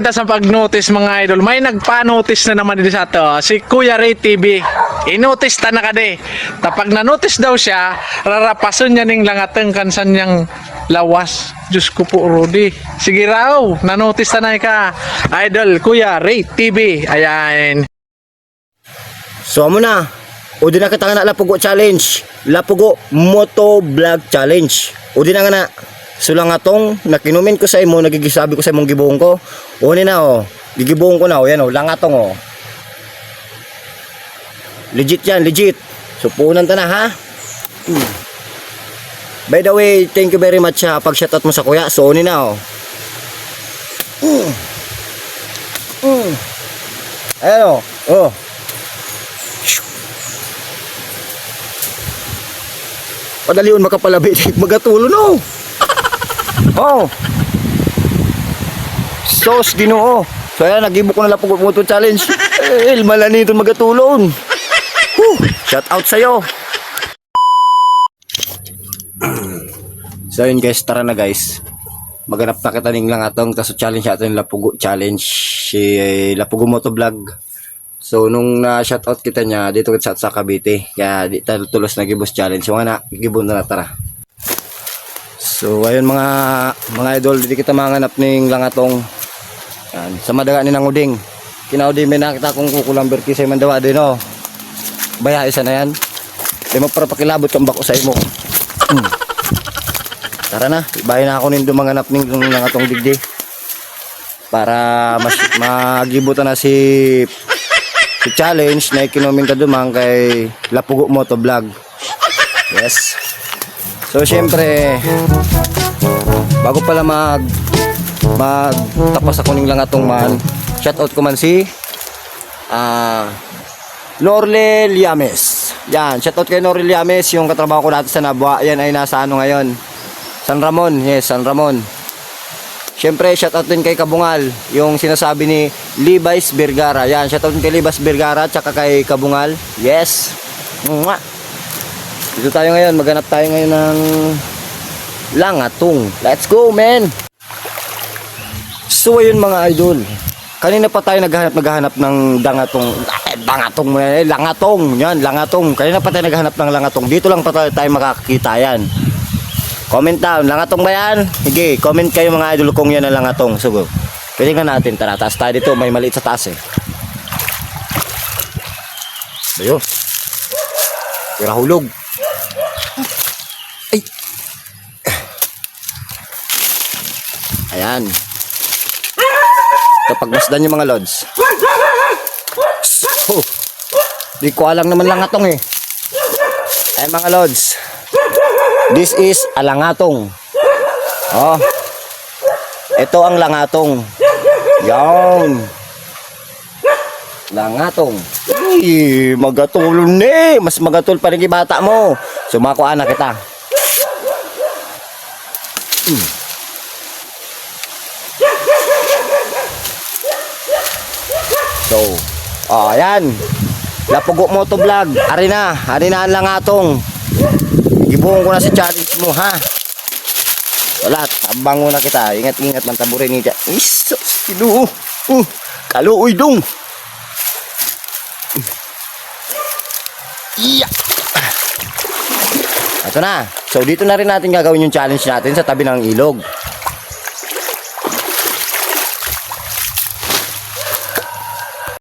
Sa pag-notice mga idol, may nagpa-notice na naman din sa to, si Kuya Ray TV. I-notice ta na kade. Tapag na-notice daw siya, rarapason niya ning langateng kansan niyang lawas. Diyos ko po, Rudy. Sige raw, na-notice ta na ka. Idol, Kuya Ray TV. Ayan. So amo na. O di na kita nga na Lapugo Challenge. Lapugo Moto Vlog Challenge. O di na nga na. So lang atong nakinumin ko sa imo, nagigisabi ko sa imong gibuong ko. O ni na o. Gigibuong ko na o. Yan o. Langatong o. Legit yan. Legit. So puunan ta na ha. By the way, thank you very much sa pag-shoutout mo sa kuya. So ni na o. Ayan o. Oh. Padalion makapalabi. Magatulo no. Oh. Sos Ginoo. So ayan, nag-ibo ko na Lapugo Moto Challenge. Malani ito magatulon. Shout out sa'yo. So yun guys, tara na guys. Maganap na kita ning lang atong taso challenge natin Lapugo Challenge. Si Lapugo Moto Vlog. So nung na-shout out kita niya dito sa Cavite. Kaya di tayo tulos na gibos challenge. So nga na, gibon na tara. So ayun mga idol, dito kita manganap ning langatong. Yan, sa madaga ni nang uding. Kinaudi may nakita kong kukulamber kisay mandawa din oh. Baya isa na yan. Di mo para pakilabot kang bako sa imo. Tara na, ibahin na ako nindo manganap ning langatong digdi. Para mas magibutan na si challenge na ikinumin ka dumang kay Lapugo Moto Vlog. Yes. So syempre bago pala magtapos ako ning langatong man, shoutout ko man si Norle Liames. Yan, shoutout kay Norle Liames, yung katrabaho ko dati sa Nabwa. Yan ay nasa ano ngayon? San Ramon. Yes, San Ramon. Syempre shoutout din kay Kabungal, yung sinasabi ni Levi's Vergara. Yan, shoutout din kay Levi's Vergara tsaka kay Kabungal. Yes. Mwah. Dito tayo ngayon, maghanap tayo ngayon ng langatong. Let's go, man! So, ayun mga idol. Kanina pa tayo naghahanap ng langatong. Yan, langatong. Kanina pa tayo naghahanap ng langatong. Dito lang pa tayo makakita yan. Comment down, langatong ba yan? Sige, comment kayo mga idol kung yan ang langatong. So, pwede nga natin. Tara, taas tayo dito. May maliit sa taas eh. Ayun. Tira hulog. Ay. Ayan. Ito, pagmasdan yung mga lods. Oh, di ko alam naman langatong eh. Ayan mga lods. This is a langatong. Oh. Ito ang langatong. Yan. Langatong. Ay, magatulon eh. Mas magatul pa rin bata mo. Sumako anak kita. So, oh, ayan. Lapugo Moto Vlog. Ari na ang langatong. Ibuong ko na si challenge mo, ha? Wala, tabang mo na kita. Ingat-ingat man taburin niya. Isos, Ginoo. Kaluoy dong. Iya. Ito na. So dito na rin natin gagawin yung challenge natin sa tabi ng ilog.